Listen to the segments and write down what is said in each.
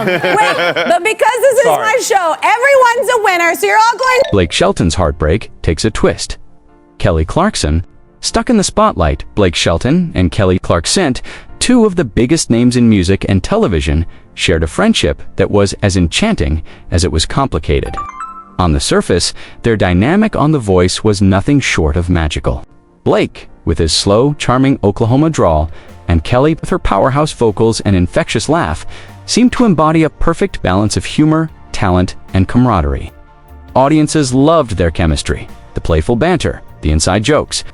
down. Wait, but because this is my show, everyone's a winner, so you're all going. Blake Shelton's heartbreak takes a twist. Kelly Clarkson, stuck in the spotlight. Blake Shelton and Kelly Clarkson, two of the biggest names in music and television, shared a friendship that was as enchanting as it was complicated. On the surface, their dynamic on The Voice was nothing short of magical. Blake, with his slow, charming Oklahoma drawl, and Kelly, with her powerhouse vocals and infectious laugh, seemed to embody a perfect balance of humor, talent, and camaraderie. Audiences loved their chemistry, the playful banter, the inside jokes,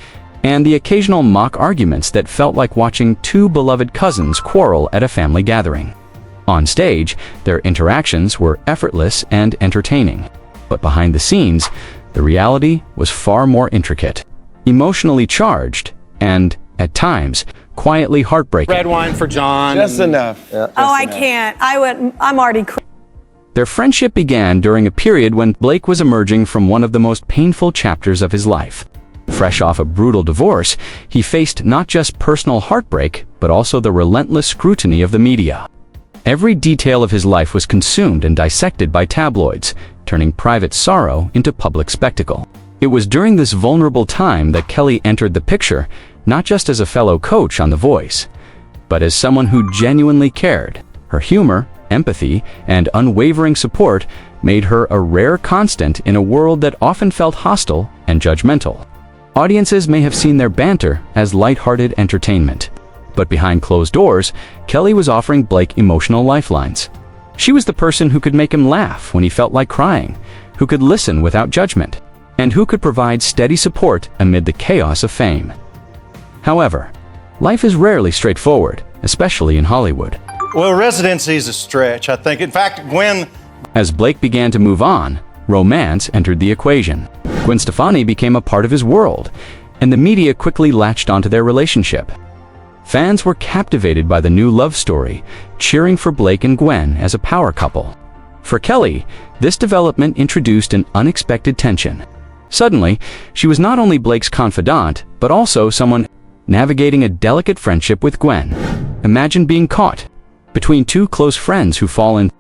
and the occasional mock arguments that felt like watching two beloved cousins quarrel at a family gathering. On stage, their interactions were effortless and entertaining. But behind the scenes, the reality was far more intricate, emotionally charged, and, at times, quietly heartbreaking. Red wine for John. Just enough. Oh, I can't. I'm already. Their friendship began during a period when Blake was emerging from one of the most painful chapters of his life. Fresh off a brutal divorce, he faced not just personal heartbreak, but also the relentless scrutiny of the media. Every detail of his life was consumed and dissected by tabloids, turning private sorrow into public spectacle. It was during this vulnerable time that Kelly entered the picture, not just as a fellow coach on The Voice, but as someone who genuinely cared. Her humor, empathy, and unwavering support made her a rare constant in a world that often felt hostile and judgmental. Audiences may have seen their banter as lighthearted entertainment, but behind closed doors, Kelly was offering Blake emotional lifelines. She was the person who could make him laugh when he felt like crying, who could listen without judgment, and who could provide steady support amid the chaos of fame. However, life is rarely straightforward, especially in Hollywood. Well, residency's a stretch, I think. In fact, Gwen... As Blake began to move on, romance entered the equation. Gwen Stefani became a part of his world, and the media quickly latched onto their relationship. Fans were captivated by the new love story, cheering for Blake and Gwen as a power couple. For Kelly, this development introduced an unexpected tension. Suddenly, she was not only Blake's confidant, but also someone navigating a delicate friendship with Gwen. Imagine being caught between two close friends who fall in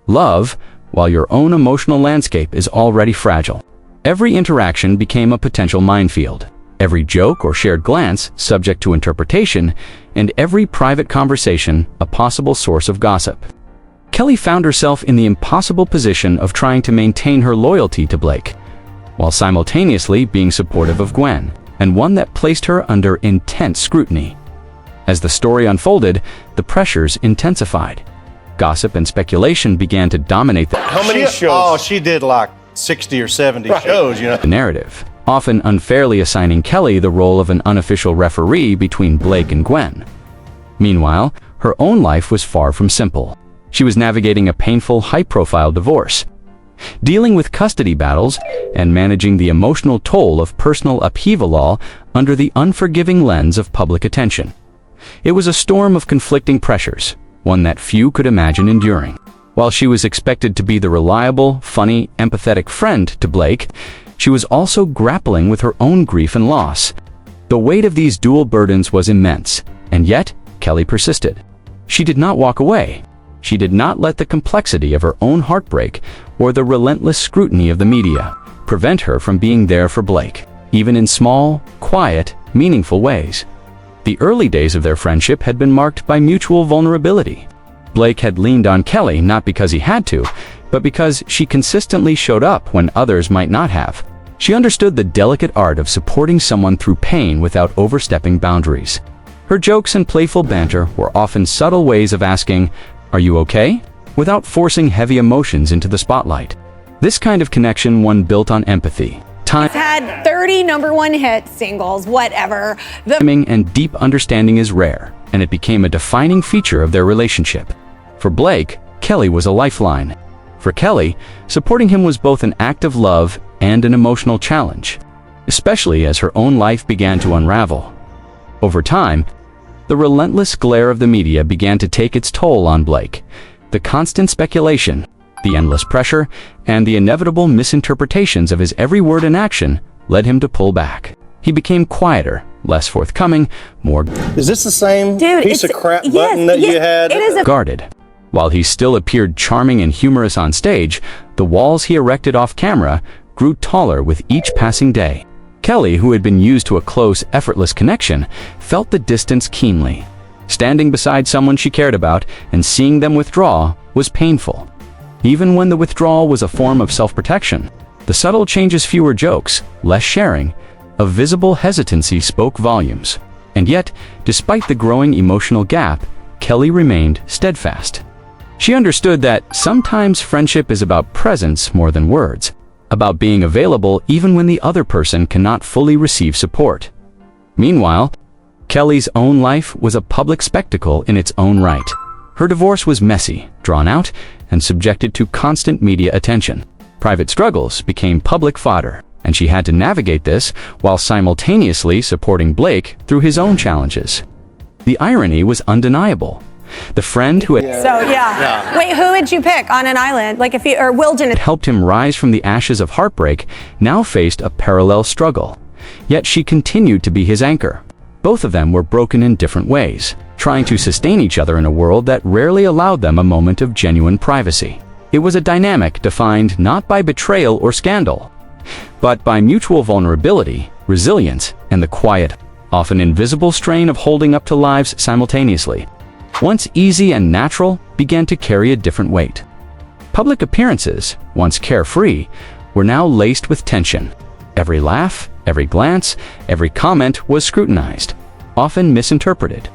love while your own emotional landscape is already fragile. Every interaction became a potential minefield. Every joke or shared glance subject to interpretation, and every private conversation a possible source of gossip. Kelly found herself in the impossible position of trying to maintain her loyalty to Blake, while simultaneously being supportive of Gwen, and one that placed her under intense scrutiny. As the story unfolded, the pressures intensified. Gossip and speculation began to dominate How many shows? Oh, she did like 60 or 70 shows, you know. the narrative, often unfairly assigning Kelly the role of an unofficial referee between Blake and Gwen. Meanwhile, her own life was far from simple. She was navigating a painful, high-profile divorce, dealing with custody battles, and managing the emotional toll of personal upheaval, all under the unforgiving lens of public attention. It was a storm of conflicting pressures, one that few could imagine enduring. While she was expected to be the reliable, funny, empathetic friend to Blake, she was also grappling with her own grief and loss. The weight of these dual burdens was immense, and yet Kelly persisted. She did not walk away. She did not let the complexity of her own heartbreak or the relentless scrutiny of the media prevent her from being there for Blake, even in small, quiet, meaningful ways. The early days of their friendship had been marked by mutual vulnerability. Blake had leaned on Kelly not because he had to, but because she consistently showed up when others might not have. She understood the delicate art of supporting someone through pain without overstepping boundaries. Her jokes and playful banter were often subtle ways of asking, "Are you okay?" without forcing heavy emotions into the spotlight. This kind of connection, one built on empathy, time, Had 30 #1 hit singles, whatever. timing, and deep understanding is rare, and it became a defining feature of their relationship. For Blake, Kelly was a lifeline. For Kelly, supporting him was both an act of love and an emotional challenge, especially as her own life began to unravel. Over time, the relentless glare of the media began to take its toll on Blake. The constant speculation, the endless pressure, and the inevitable misinterpretations of his every word and action led him to pull back. He became quieter, less forthcoming, more Is this the same piece of crap button that you had? It is guarded. While he still appeared charming and humorous on stage, the walls he erected off camera grew taller with each passing day. Kelly, who had been used to a close, effortless connection, felt the distance keenly. Standing beside someone she cared about and seeing them withdraw was painful. Even when the withdrawal was a form of self-protection, the subtle changes, fewer jokes, less sharing, a visible hesitancy spoke volumes. And yet, despite the growing emotional gap, Kelly remained steadfast. She understood that sometimes friendship is about presence more than words, about being available even when the other person cannot fully receive support. Meanwhile, Kelly's own life was a public spectacle in its own right. Her divorce was messy, drawn out, and subjected to constant media attention. Private struggles became public fodder, and she had to navigate this while simultaneously supporting Blake through his own challenges. The irony was undeniable. The friend who had Wait, who would you pick on an island? Like if you, or wilderness. helped him rise from the ashes of heartbreak now faced a parallel struggle. Yet she continued to be his anchor. Both of them were broken in different ways, trying to sustain each other in a world that rarely allowed them a moment of genuine privacy. It was a dynamic defined not by betrayal or scandal, but by mutual vulnerability, resilience, and the quiet, often invisible strain of holding up to lives simultaneously. Once easy and natural, began to carry a different weight. Public appearances, once carefree, were now laced with tension. Every laugh, every glance, every comment was scrutinized, often misinterpreted.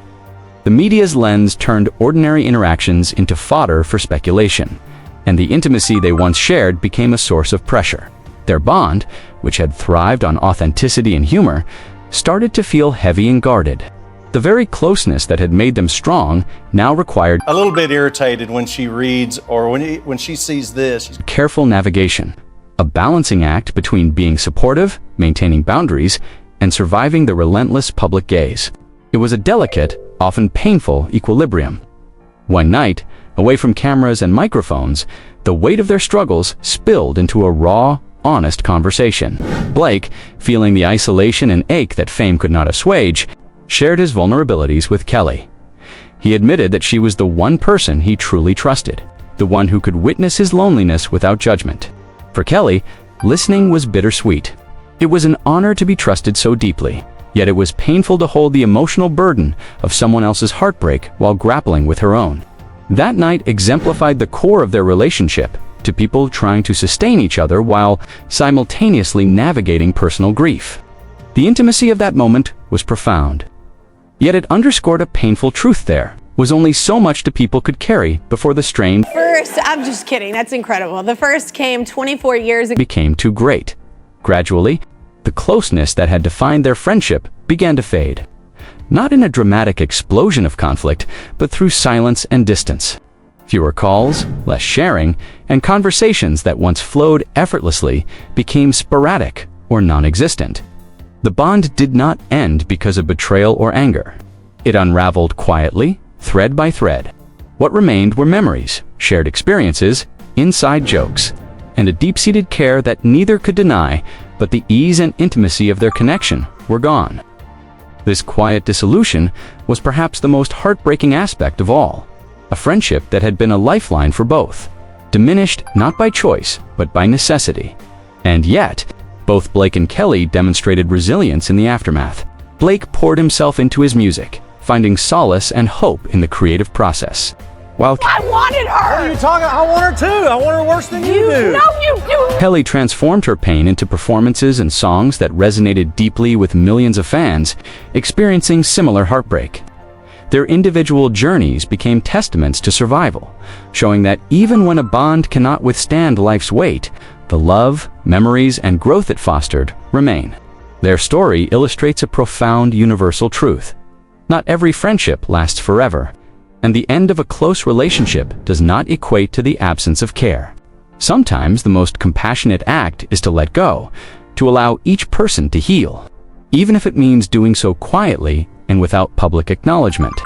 The media's lens turned ordinary interactions into fodder for speculation, and the intimacy they once shared became a source of pressure. Their bond, which had thrived on authenticity and humor, started to feel heavy and guarded. The very closeness that had made them strong now required A little bit irritated when she reads or when she sees this. She's careful navigation, a balancing act between being supportive, maintaining boundaries, and surviving the relentless public gaze. It was a delicate, often painful equilibrium. One night, away from cameras and microphones, the weight of their struggles spilled into a raw, honest conversation. Blake, feeling the isolation and ache that fame could not assuage, shared his vulnerabilities with Kelly. He admitted that she was the one person he truly trusted, the one who could witness his loneliness without judgment. For Kelly, listening was bittersweet. It was an honor to be trusted so deeply, yet it was painful to hold the emotional burden of someone else's heartbreak while grappling with her own. That night exemplified the core of their relationship, to people trying to sustain each other while simultaneously navigating personal grief. The intimacy of that moment was profound. Yet it underscored a painful truth: there was only so much the people could carry before the strain First, I'm just kidding. That's incredible. The first came 24 years ago. became too great. Gradually, the closeness that had defined their friendship began to fade. Not in a dramatic explosion of conflict, but through silence and distance. Fewer calls, less sharing, and conversations that once flowed effortlessly became sporadic or non-existent. The bond did not end because of betrayal or anger. It unraveled quietly, thread by thread. What remained were memories, shared experiences, inside jokes, and a deep-seated care that neither could deny, but the ease and intimacy of their connection were gone. This quiet dissolution was perhaps the most heartbreaking aspect of all. A friendship that had been a lifeline for both, diminished not by choice, but by necessity. And yet, both Blake and Kelly demonstrated resilience in the aftermath. Blake poured himself into his music, finding solace and hope in the creative process. While I wanted her. What are you talking? I want her too. I want her worse than you do. No, you do. Kelly transformed her pain into performances and songs that resonated deeply with millions of fans experiencing similar heartbreak. Their individual journeys became testaments to survival, showing that even when a bond cannot withstand life's weight, the love, memories, and growth it fostered remain. Their story illustrates a profound universal truth. Not every friendship lasts forever, and the end of a close relationship does not equate to the absence of care. Sometimes the most compassionate act is to let go, to allow each person to heal, even if it means doing so quietly and without public acknowledgement.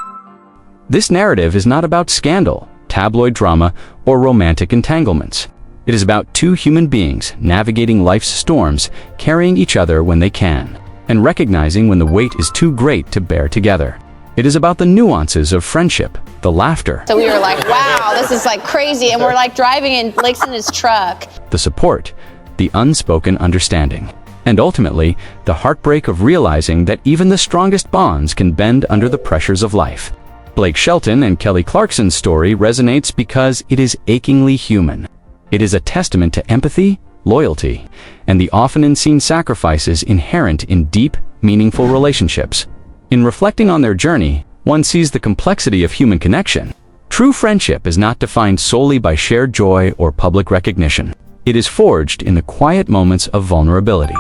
This narrative is not about scandal, tabloid drama, or romantic entanglements. It is about two human beings navigating life's storms, carrying each other when they can, and recognizing when the weight is too great to bear together. It is about the nuances of friendship, the laughter, So we were like, wow, this is like crazy. And we're like driving and Blake's in his truck. the support, the unspoken understanding, and ultimately, the heartbreak of realizing that even the strongest bonds can bend under the pressures of life. Blake Shelton and Kelly Clarkson's story resonates because it is achingly human. It is a testament to empathy, loyalty, and the often unseen sacrifices inherent in deep, meaningful relationships. In reflecting on their journey, one sees the complexity of human connection. True friendship is not defined solely by shared joy or public recognition. It is forged in the quiet moments of vulnerability,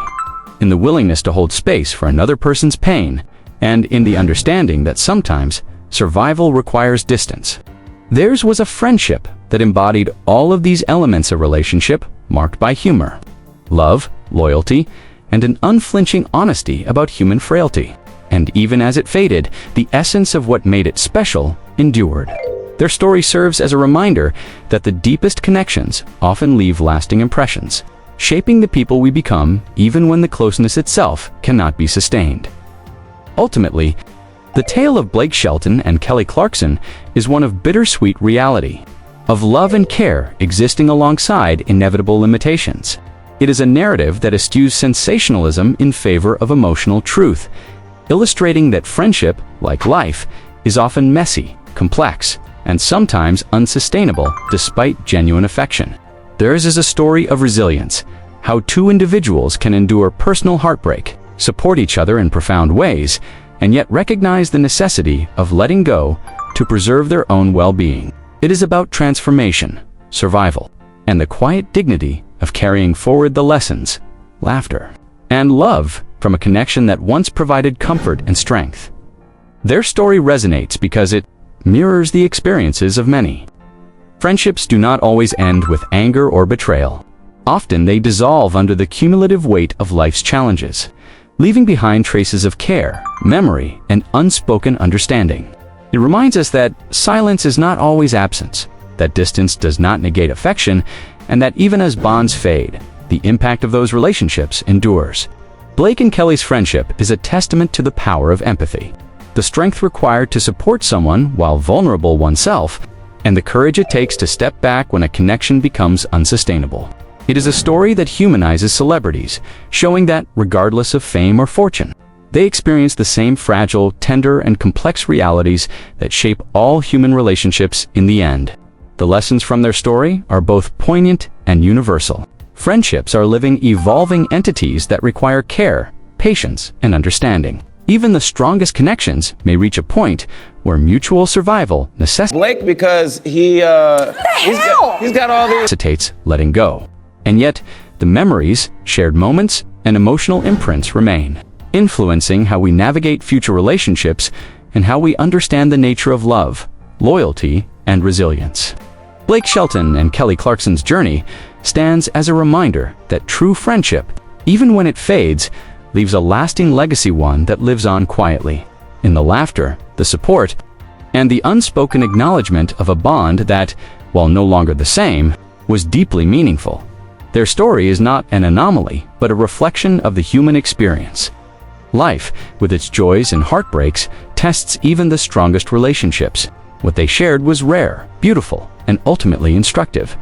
in the willingness to hold space for another person's pain, and in the understanding that sometimes survival requires distance. Theirs was a friendship that embodied all of these elements of relationship, marked by humor, love, loyalty, and an unflinching honesty about human frailty. And even as it faded, the essence of what made it special endured. Their story serves as a reminder that the deepest connections often leave lasting impressions, shaping the people we become even when the closeness itself cannot be sustained. Ultimately, the tale of Blake Shelton and Kelly Clarkson is one of bittersweet reality, of love and care existing alongside inevitable limitations. It is a narrative that eschews sensationalism in favor of emotional truth, illustrating that friendship, like life, is often messy, complex, and sometimes unsustainable despite genuine affection. Theirs is a story of resilience, how two individuals can endure personal heartbreak, support each other in profound ways, and yet recognize the necessity of letting go to preserve their own well-being. It is about transformation, survival, and the quiet dignity of carrying forward the lessons, laughter, and love from a connection that once provided comfort and strength. Their story resonates because it mirrors the experiences of many. Friendships do not always end with anger or betrayal. Often they dissolve under the cumulative weight of life's challenges, leaving behind traces of care, memory, and unspoken understanding. It reminds us that silence is not always absence, that distance does not negate affection, and that even as bonds fade, the impact of those relationships endures. Blake and Kelly's friendship is a testament to the power of empathy, the strength required to support someone while vulnerable oneself, and the courage it takes to step back when a connection becomes unsustainable. It is a story that humanizes celebrities, showing that, regardless of fame or fortune, they experience the same fragile, tender, and complex realities that shape all human relationships in the end. The lessons from their story are both poignant and universal. Friendships are living, evolving entities that require care, patience, and understanding. Even the strongest connections may reach a point where mutual survival Blake, because he's got all these necessitates letting go. And yet, the memories, shared moments, and emotional imprints remain, influencing how we navigate future relationships and how we understand the nature of love, loyalty, and resilience. Blake Shelton and Kelly Clarkson's journey stands as a reminder that true friendship, even when it fades, leaves a lasting legacy, one that lives on quietly, in the laughter, the support, and the unspoken acknowledgement of a bond that, while no longer the same, was deeply meaningful. Their story is not an anomaly, but a reflection of the human experience. Life, with its joys and heartbreaks, tests even the strongest relationships. What they shared was rare, beautiful, and ultimately instructive.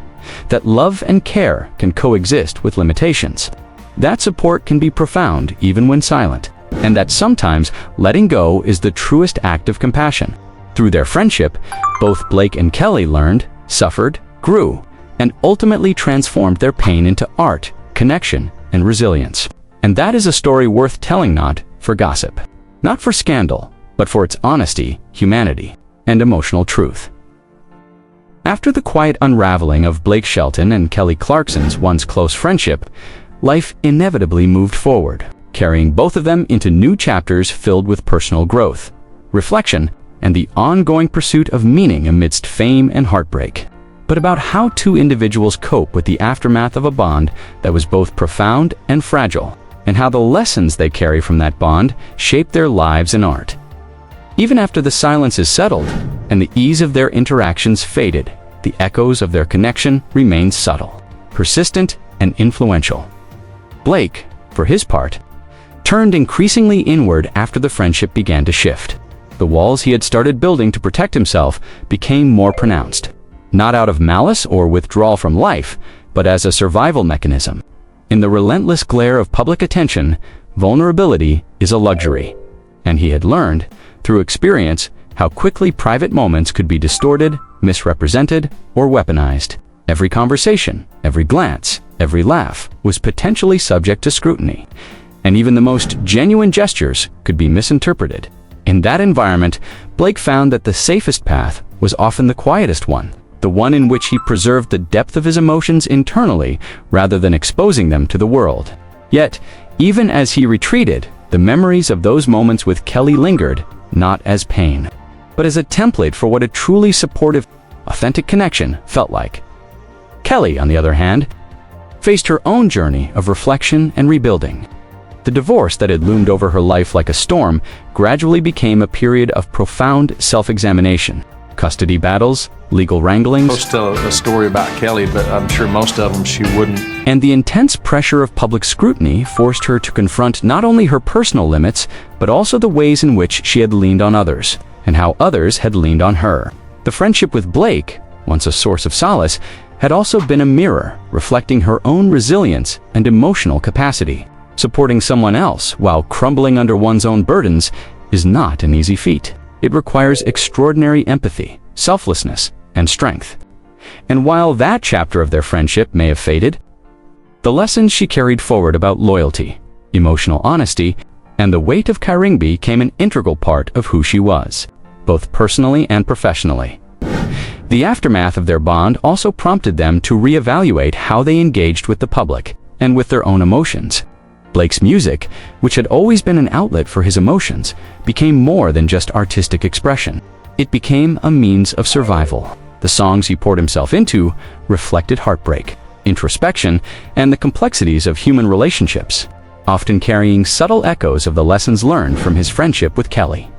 That love and care can coexist with limitations. That support can be profound even when silent. And that sometimes letting go is the truest act of compassion. Through their friendship, both Blake and Kelly learned, suffered, grew, and ultimately transformed their pain into art, connection, and resilience. And that is a story worth telling, not for gossip, not for scandal, but for its honesty, humanity, and emotional truth. After the quiet unraveling of Blake Shelton and Kelly Clarkson's once close friendship, life inevitably moved forward, carrying both of them into new chapters filled with personal growth, reflection, and the ongoing pursuit of meaning amidst fame and heartbreak. But about how two individuals cope with the aftermath of a bond that was both profound and fragile, and how the lessons they carry from that bond shape their lives and art. Even after the silence is settled and the ease of their interactions faded, the echoes of their connection remained subtle, persistent, and influential. Blake, for his part, turned increasingly inward after the friendship began to shift. the walls he had started building to protect himself became more pronounced. Not out of malice or withdrawal from life, but as a survival mechanism. In the relentless glare of public attention, vulnerability is a luxury. And he had learned, through experience, how quickly private moments could be distorted, misrepresented, or weaponized. Every conversation, every glance, every laugh was potentially subject to scrutiny, and even the most genuine gestures could be misinterpreted. In that environment, Blake found that the safest path was often the quietest one, the one in which he preserved the depth of his emotions internally rather than exposing them to the world. Yet, even as he retreated, the memories of those moments with Kelly lingered, not as pain, but as a template for what a truly supportive, authentic connection felt like. Kelly, on the other hand, faced her own journey of reflection and rebuilding. The divorce that had loomed over her life like a storm gradually became a period of profound self-examination. Custody battles, legal wranglings, Most tell a story about Kelly, but I'm sure most of them she wouldn't. and the intense pressure of public scrutiny forced her to confront not only her personal limits, but also the ways in which she had leaned on others, and how others had leaned on her. The friendship with Blake, once a source of solace, had also been a mirror, reflecting her own resilience and emotional capacity. Supporting someone else while crumbling under one's own burdens is not an easy feat. It requires extraordinary empathy, selflessness, and strength. And while that chapter of their friendship may have faded, the lessons she carried forward about loyalty, emotional honesty, and the weight of caring became an integral part of who she was, both personally and professionally. The aftermath of their bond also prompted them to reevaluate how they engaged with the public and with their own emotions. Blake's music, which had always been an outlet for his emotions, became more than just artistic expression. It became a means of survival. The songs he poured himself into reflected heartbreak, introspection, and the complexities of human relationships, often carrying subtle echoes of the lessons learned from his friendship with Kelly.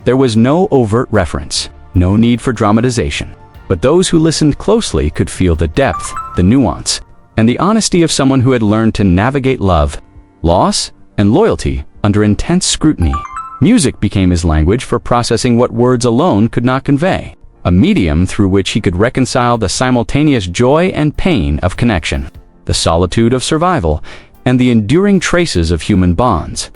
There was no overt reference, no need for dramatization, but those who listened closely could feel the depth, the nuance, and the honesty of someone who had learned to navigate love, loss, and loyalty under intense scrutiny. Music became his language for processing what words alone could not convey, a medium through which he could reconcile the simultaneous joy and pain of connection, the solitude of survival, and the enduring traces of human bonds.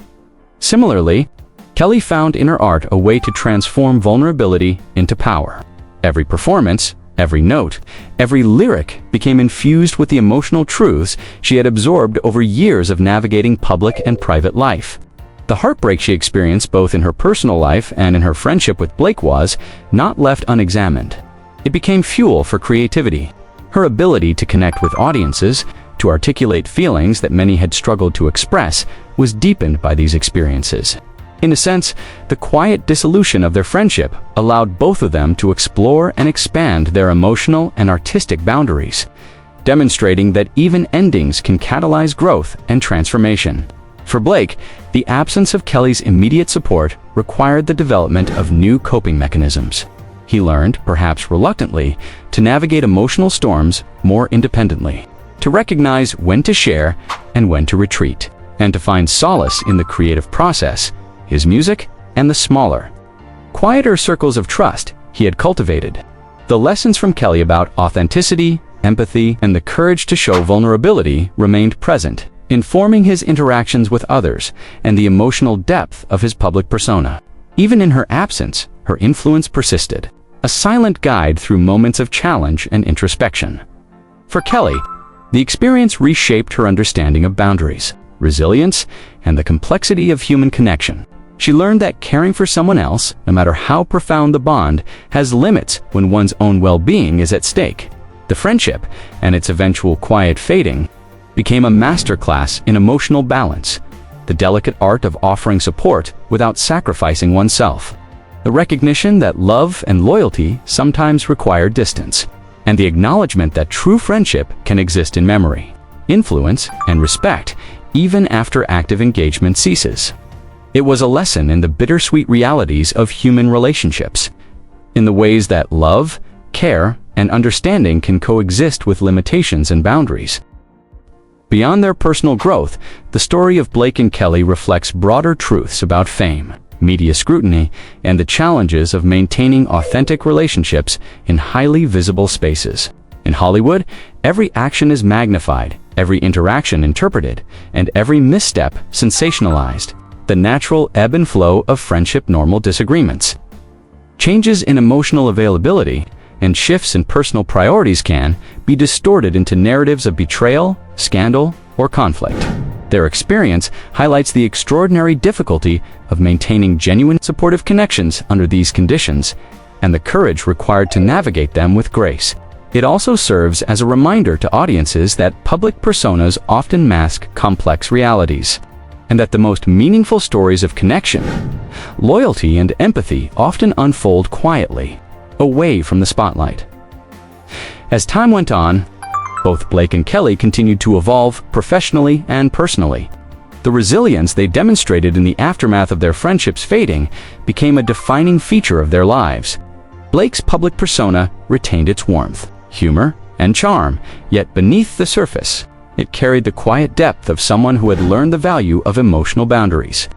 Similarly, Kelly found in her art a way to transform vulnerability into power. Every performance, every note, every lyric became infused with the emotional truths she had absorbed over years of navigating public and private life. The heartbreak she experienced both in her personal life and in her friendship with Blake was not left unexamined. It became fuel for creativity. Her ability to connect with audiences, to articulate feelings that many had struggled to express, was deepened by these experiences. In a sense, the quiet dissolution of their friendship allowed both of them to explore and expand their emotional and artistic boundaries, demonstrating that even endings can catalyze growth and transformation. For Blake, the absence of Kelly's immediate support required the development of new coping mechanisms. He learned, perhaps reluctantly, to navigate emotional storms more independently, to recognize when to share and when to retreat, and to find solace in the creative process, his music, and the smaller, quieter circles of trust he had cultivated. The lessons from Kelly about authenticity, empathy, and the courage to show vulnerability remained present, informing his interactions with others and the emotional depth of his public persona. Even in her absence, her influence persisted, a silent guide through moments of challenge and introspection. For Kelly, the experience reshaped her understanding of boundaries, resilience, and the complexity of human connection. She learned that caring for someone else, no matter how profound the bond, has limits when one's own well-being is at stake. The friendship, and its eventual quiet fading, became a masterclass in emotional balance, the delicate art of offering support without sacrificing oneself, the recognition that love and loyalty sometimes require distance, and the acknowledgement that true friendship can exist in memory, influence, and respect even after active engagement ceases. It was a lesson in the bittersweet realities of human relationships, in the ways that love, care, and understanding can coexist with limitations and boundaries. Beyond their personal growth, the story of Blake and Kelly reflects broader truths about fame. media scrutiny, and the challenges of maintaining authentic relationships in highly visible spaces. In Hollywood, every action is magnified, every interaction interpreted, and every misstep sensationalized. The natural ebb and flow of friendship normal disagreements. Changes in emotional availability and shifts in personal priorities can be distorted into narratives of betrayal, scandal, or conflict. Their experience highlights the extraordinary difficulty of maintaining genuine supportive connections under these conditions and the courage required to navigate them with grace. It also serves as a reminder to audiences that public personas often mask complex realities, and that the most meaningful stories of connection, loyalty, and empathy often unfold quietly, away from the spotlight. As time went on, both Blake and Kelly continued to evolve professionally and personally. The resilience they demonstrated in the aftermath of their friendships fading became a defining feature of their lives. Blake's public persona retained its warmth, humor, and charm, yet beneath the surface, it carried the quiet depth of someone who had learned the value of emotional boundaries,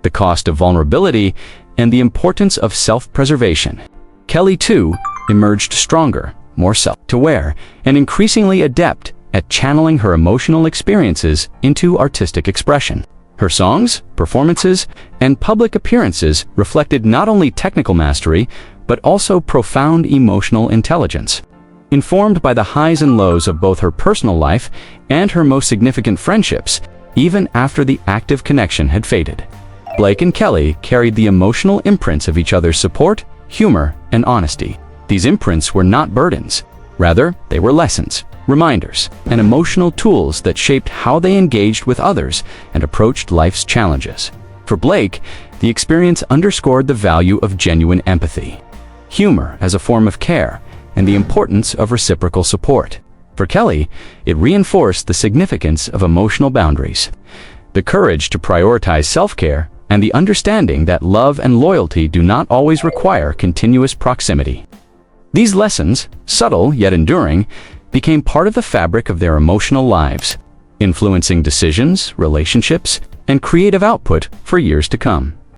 the cost of vulnerability, and the importance of self-preservation. Kelly, too, emerged stronger, more self-aware, and increasingly adept at channeling her emotional experiences into artistic expression. Her songs, performances, and public appearances reflected not only technical mastery, but also profound emotional intelligence. Informed by the highs and lows of both her personal life and her most significant friendships, even after the active connection had faded. Blake and Kelly carried the emotional imprints of each other's support, humor, and honesty. These imprints were not burdens. Rather, they were lessons, reminders, and emotional tools that shaped how they engaged with others and approached life's challenges. For Blake, the experience underscored the value of genuine empathy, humor as a form of care, and the importance of reciprocal support. For Kelly, it reinforced the significance of emotional boundaries, the courage to prioritize self-care, and the understanding that love and loyalty do not always require continuous proximity. These lessons, subtle yet enduring, became part of the fabric of their emotional lives, influencing decisions, relationships, and creative output for years to come.